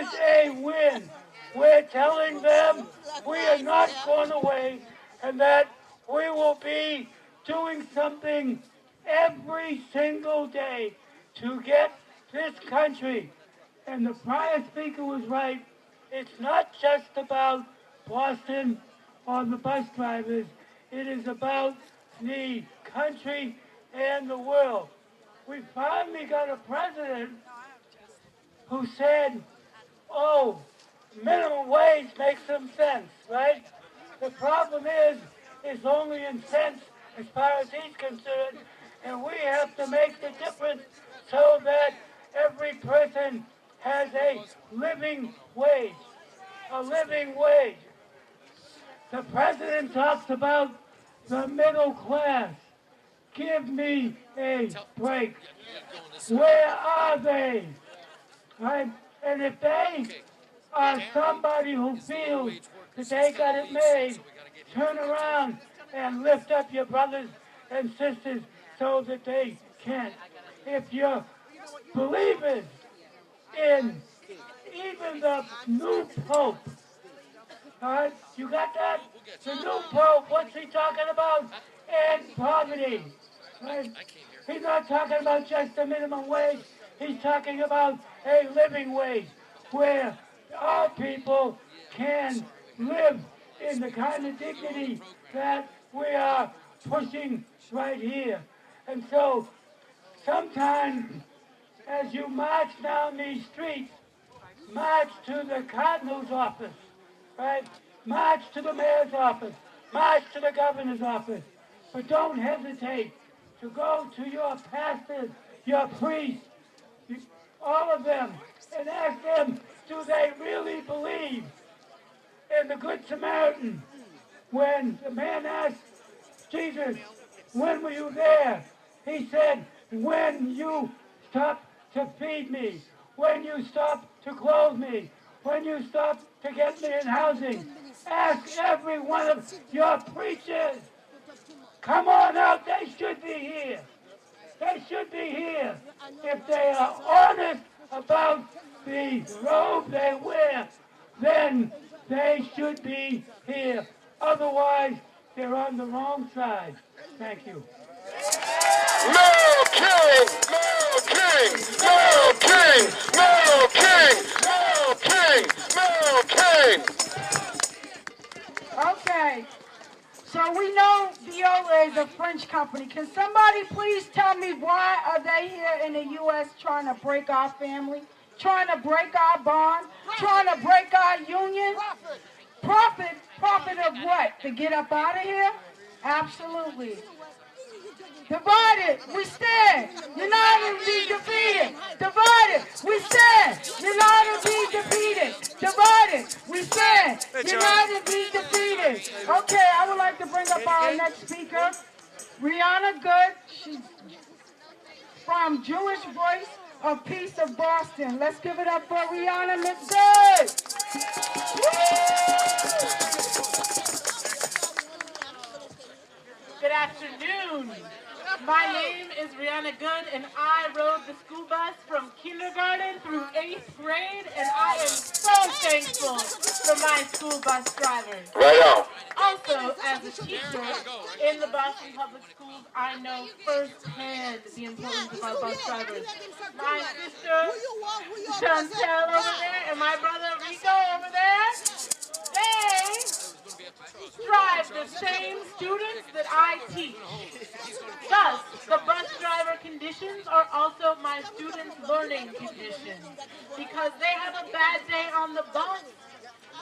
is a win. We're telling them we are not going away and that we will be doing something every single day to get this country. And the prior speaker was right. It's not just about Boston or the bus drivers. It is about the country and the world. We finally got a president who said, oh, minimum wage makes some sense, right? The problem is, it's only in cents as far as he's concerned, and we have to make the difference so that every person has a living wage. A living wage. The president talks about the middle class. Give me a break. Where are they? Right? And if they are somebody who feels that they got it made, turn around and lift up your brothers and sisters so that they can. If you're believers in even the new Pope, all right, you got that? The new Pope, what's he talking about? And poverty. Right? He's not talking about just the minimum wage. He's talking about a living wage where all people can live in the kind of dignity that we are pushing right here. And so sometimes as you march down these streets, march to the Cardinal's office, right? March to the mayor's office, march to the governor's office. But don't hesitate to go to your pastors, your priests, all of them, and ask them, do they really believe in the Good Samaritan? When the man asked Jesus, when were you there? He said, when you stopped to feed me, when you stopped to clothe me, when you stopped to get me in housing. Ask every one of your preachers. Come on out, they should be here. They should be here. If they are honest about the robe they wear, then they should be here. Otherwise, they're on the wrong side. Thank you. Male King! Male King! Male King! Male King! Male King! Male King! Okay. So we know Veolia is a French company. Can somebody please tell me why are they here in the U.S. trying to break our family? Trying to break our bond? Trying to break our union? Profit? Profit of what? To get up out of here? Absolutely. Divided, we stand. United, we defeated. Divided, we stand. United, we defeated. Divided, we stand. United, we defeated. Okay, I would like to bring up our next speaker, Rihanna Good. She's from Jewish Voice of Peace of Boston. Let's give it up for Rihanna Miss Good. Good afternoon. My name is Rihanna Good, and I rode the school bus from kindergarten through 8th grade, and I am so thankful for my school bus drivers. Right on. Also, as a teacher in the Boston Public Schools, I know firsthand the importance of our bus drivers. My sister, Chantel over there, and my brother, Rico over there, they drive the the same students that I teach. Thus, the bus driver conditions are also my students' learning conditions. Because they have a bad day on the bus,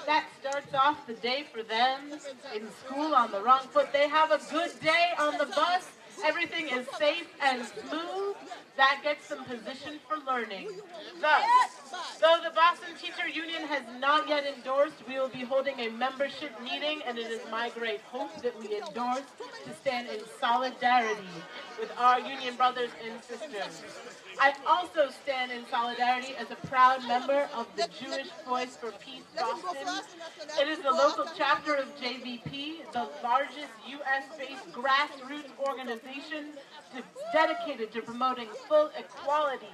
that starts off the day for them in school on the wrong foot. They have a good day on the bus, everything is safe and smooth, that gets them positioned for learning. Thus, though the Boston Teacher Union has not yet endorsed, we will be holding a membership meeting, and it is my great hope that we endorse to stand in solidarity with our union brothers and sisters. I also stand in solidarity as a proud member of the Jewish Voice for Peace Boston. It is the local chapter of JVP, the largest U.S.-based grassroots organization dedicated to promoting full equality,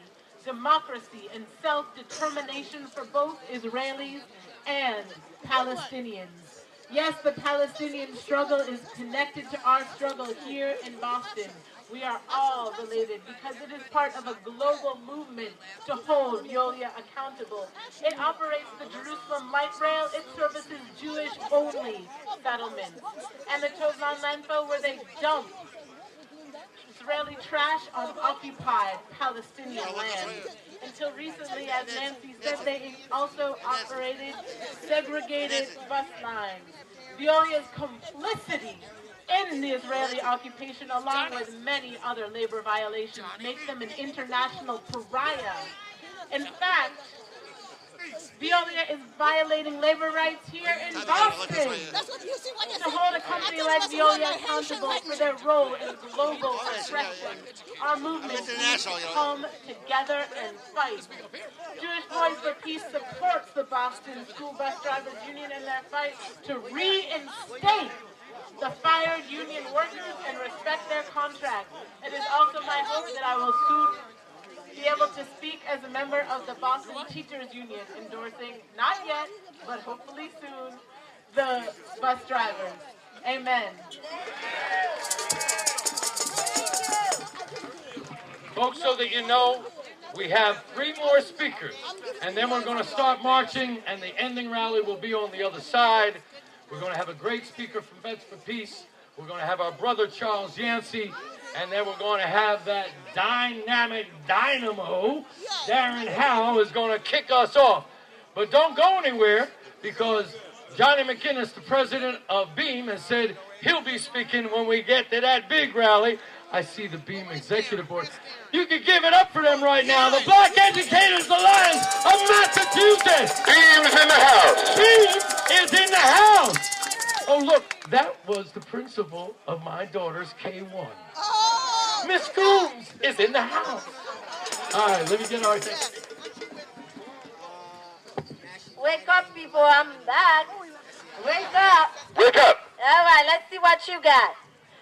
democracy, and self-determination for both Israelis and Palestinians. Yes, the Palestinian struggle is connected to our struggle here in Boston. We are all related because it is part of a global movement to hold Veolia accountable. It operates the Jerusalem Light Rail. It services Jewish-only settlements. And the Tolman landfill where they dump Israeli trash on occupied Palestinian land. Until recently, as Yancey said, they also operated segregated bus lines. Veolia's complicity in the Israeli occupation, along with many other labor violations, make them an international pariah. In fact, Veolia is violating labor rights here in Boston. To hold a company like Veolia accountable for their role in global oppression, our movement needs to come together and fight. Jewish Voice for Peace supports the Boston School Bus Drivers Union in their fight to reinstate the fired union workers and respect their contract. It is also my hope that I will soon be able to speak as a member of the Boston Teachers Union, endorsing, not yet, but hopefully soon, the bus drivers. Amen. Folks, so that you know, we have 3 more speakers, and then we're going to start marching, and the ending rally will be on the other side. We're going to have a great speaker from Vets for Peace. We're going to have our brother Charles Yancey, and then we're going to have that dynamic dynamo, Darren Howe, is going to kick us off. But don't go anywhere, because Johnny McInnes, the president of BEAM, has said he'll be speaking when we get to that big rally. I see the BEAM Executive Board. You can give it up for them right now. The Black Educators Alliance of Massachusetts. BEAM is in the house. BEAM is in the house. Oh, look, that was the principal of my daughter's K1. Miss Coombs is in the house. All right, let me get our thing. Wake up, people, I'm back. Wake up. Wake up. All right, let's see what you got.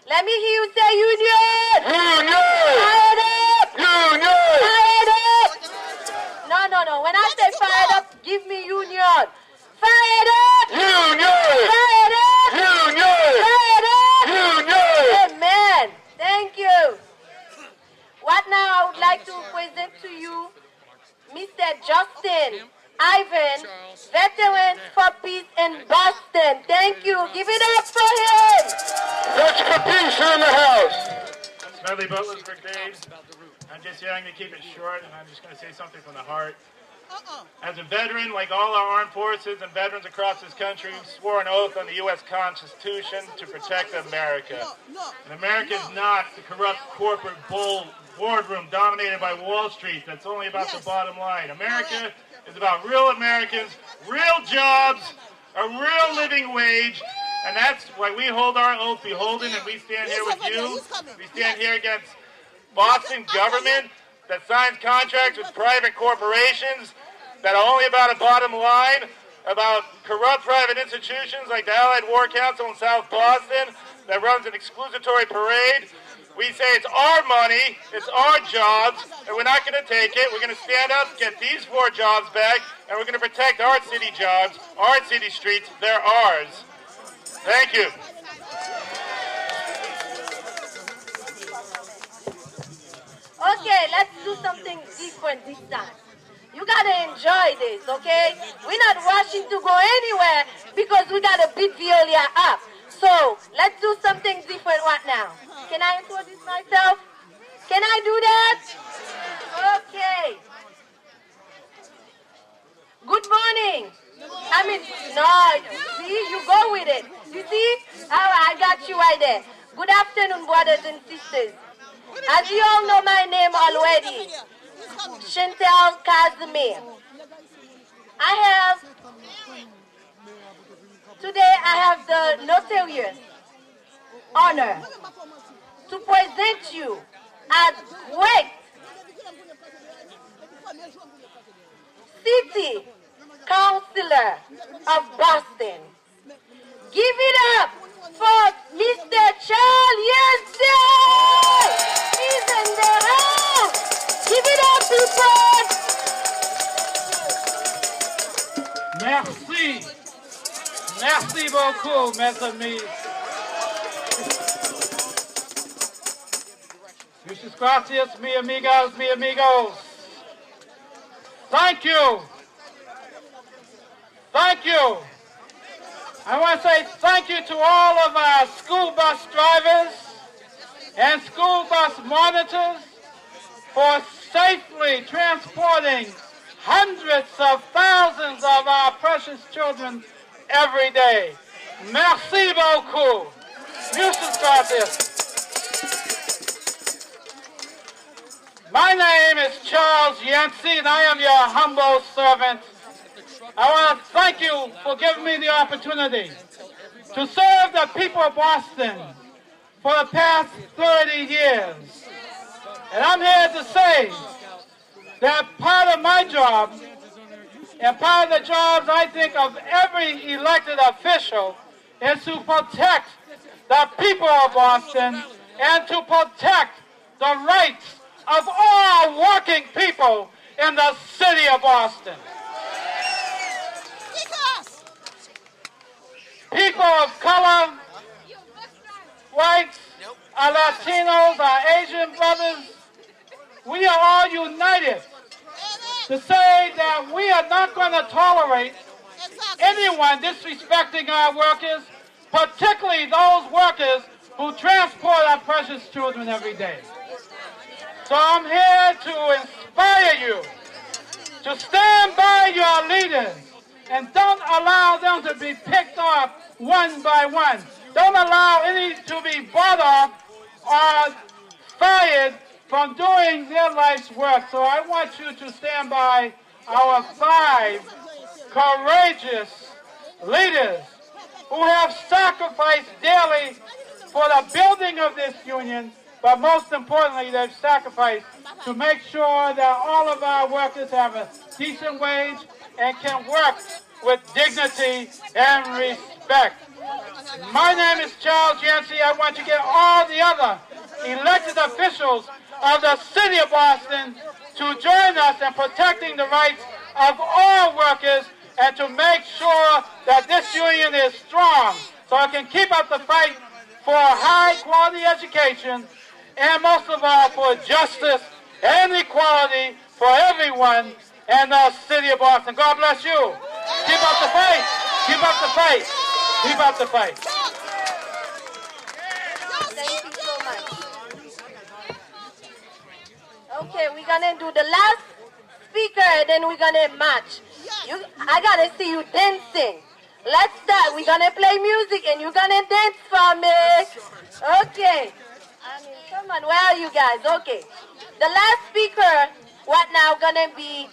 Let me hear you say union. Union. Fired up. Union. Fired up. No. When I say fired up, give me union. Fired up. Union. Fired up. Union. Fired up. Union. Amen. Thank you. What now I would like to present to you Mr. Justin Ivan, Veterans for Peace in Boston. Thank you. Give it up for him. Vets for Peace in the house. Smedley, Butler's Brigade. I'm just here. I'm going to keep it short, and I'm just going to say something from the heart. As a veteran, like all our armed forces and veterans across this country, swore an oath on the U.S. Constitution to protect America. And America is not the corrupt corporate boardroom dominated by Wall Street. That's only about the bottom line. America is about real Americans, real jobs, a real living wage, and that's why we hold our oath beholden, and we stand here with you. We stand here against Boston government that signs contracts with private corporations that are only about a bottom line, about corrupt private institutions like the Allied War Council in South Boston that runs an exclusatory parade. We say it's our money, it's our jobs, and we're not going to take it. We're going to stand up, get these 4 jobs back, and we're going to protect our city jobs, our city streets. They're ours. Thank you. Okay, let's do something different this time. You got to enjoy this, okay? We're not rushing to go anywhere because we got to beat Veolia up. So let's do something different right now. Can I introduce myself? Can I do that? Okay. Good morning. I mean, no, see, you go with it. You see? I got you right there. Good afternoon, brothers and sisters. As you all know my name already, Chantal Casimir. Today I have the notarious honor to present you as great City Councilor of Boston. Give it up for Mr. Charles Yancey! He's in the house! Give it up, people! Merci. Merci beaucoup, mes amis. Muchas gracias, mi amigas, mi amigos. Thank you. Thank you. I want to say thank you to all of our school bus drivers and school bus monitors for safely transporting hundreds of thousands of our precious children every day. Merci beaucoup. Muchas gracias. My name is Charles Yancey, and I am your humble servant. I want to thank you for giving me the opportunity to serve the people of Boston for the past 30 years. And I'm here to say that part of my job and part of the jobs, I think, of every elected official is to protect the people of Boston and to protect the rights of all working people in the city of Boston. People of color, whites, our Latinos, our Asian brothers, we are all united to say that we are not going to tolerate anyone disrespecting our workers, particularly those workers who transport our precious children every day. So I'm here to inspire you to stand by your leaders and don't allow them to be picked off one by one. Don't allow any to be bought off or fired from doing their life's work. So I want you to stand by our 5 courageous leaders who have sacrificed daily for the building of this union, but most importantly, they've sacrificed to make sure that all of our workers have a decent wage and can work with dignity and respect. My name is Charles Yancey. I want you to get all the other elected officials of the city of Boston to join us in protecting the rights of all workers and to make sure that this union is strong so it can keep up the fight for high quality education and most of all for justice and equality for everyone in the city of Boston. God bless you. Keep up the fight. Keep up the fight. Keep up the fight. Thank you so much. Okay, we're going to do the last speaker, and then we're going to match. I got to see you dancing. Let's start. We're going to play music, and you're going to dance for me. Okay. I mean, come on. Where are you guys? Okay. The last speaker right now going to be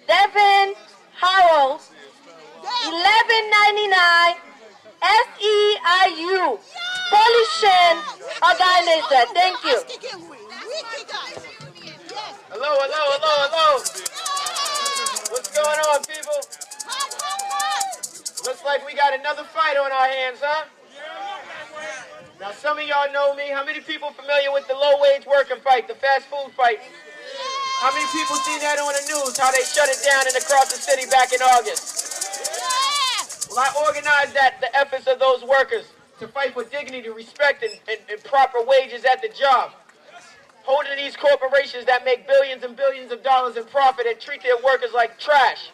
Devin Howell, 1199 SEIU, Pollution Organizer. Thank you. Hello, hello, hello, hello. What's going on, people? Looks like we got another fight on our hands, huh? Now, some of y'all know me. How many people familiar with the low-wage worker fight, the fast food fight? How many people seen that on the news, how they shut it down and across the city back in August? Well, I organized the efforts of those workers to fight for dignity, respect, and proper wages at the job. Holding these corporations that make billions and billions of dollars in profit and treat their workers like trash.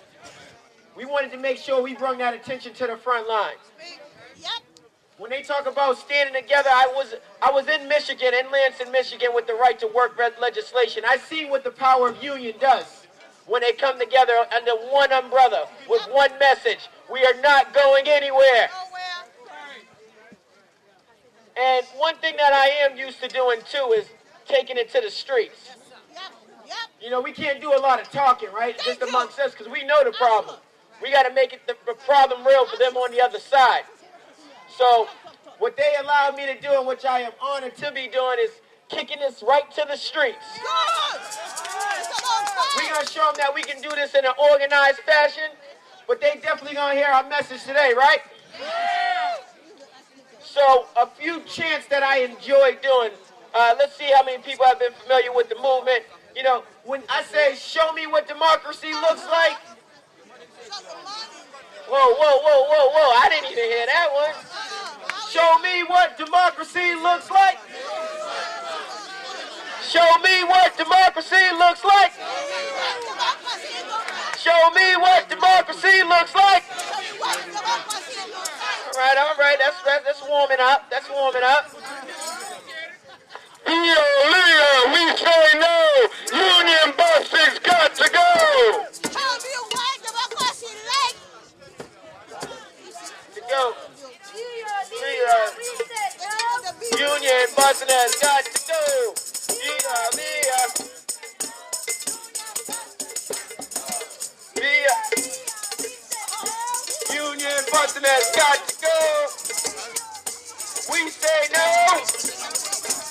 We wanted to make sure we brought that attention to the front lines. When they talk about standing together, I was in Michigan, in Lansing, Michigan, with the right to work legislation. I see what the power of union does when they come together under one umbrella with one message. We are not going anywhere. And one thing that I am used to doing too is taking it to the streets. You know, we can't do a lot of talking, right? Just amongst us, because we know the problem. We got to make it the problem real for them on the other side. So what they allowed me to do, and which I am honored to be doing, is kicking this right to the streets. We're going to show them that we can do this in an organized fashion, but they definitely going to hear our message today, right? So a few chants that I enjoy doing. Let's see how many people have been familiar with the movement. You know, when I say, show me what democracy looks like. Whoa, whoa, whoa, whoa, whoa. I didn't even hear that one. Show me what democracy looks like. Show me what democracy looks like. Show me what democracy looks like. All right. That's warming up. That's warming up. Veolia, we say no. Union buses got to go. To go. Union busing has got to go. Union busing has got to go. We say no.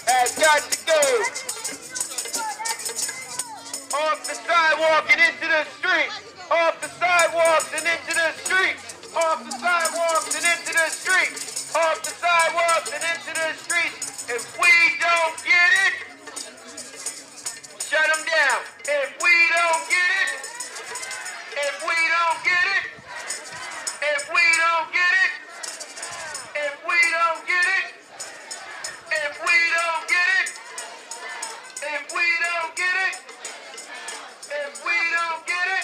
Has got to go. Off the sidewalk and into the street. Off the sidewalks and into the street. Off the sidewalks and into the street. Off the sidewalks and into the street. If we don't get it, shut them down. If we don't get it, if we don't get it, if we don't get it, if we don't get it, if we don't get it, if we don't get it, if we don't get it.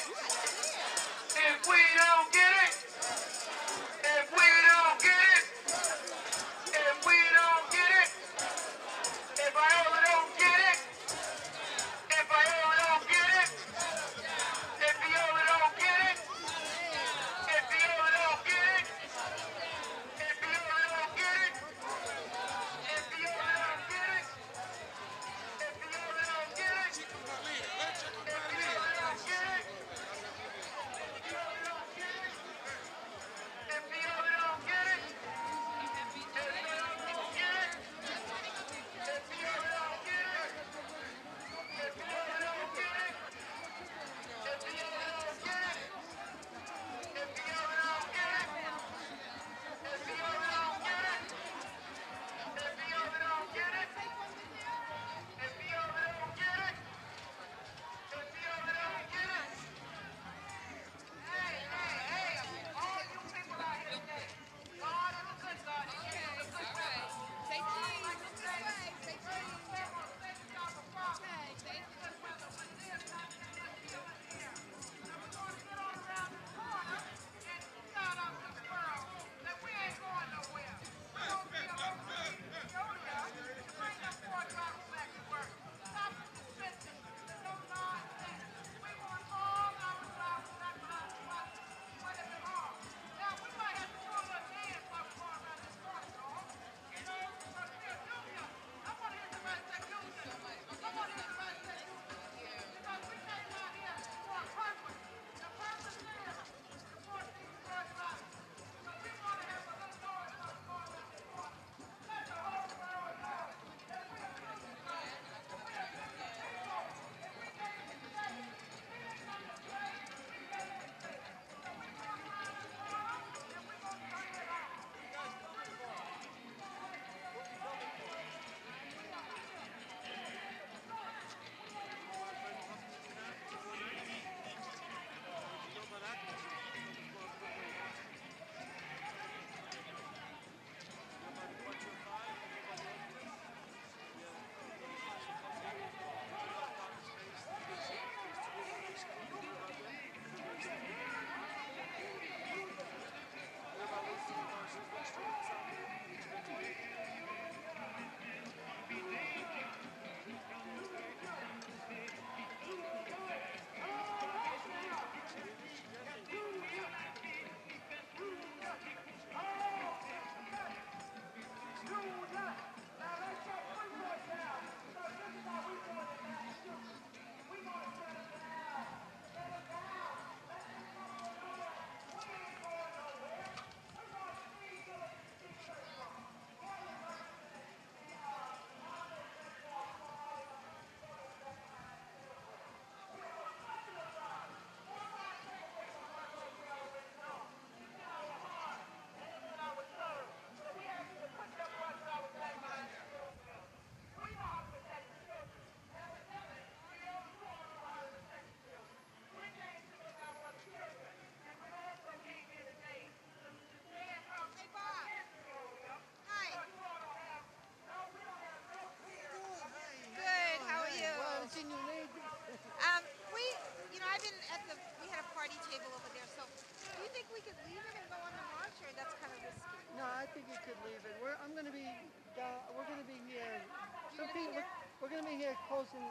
could leave it. I'm going to be down. We're going to be here. Some people. We're going to be here closing.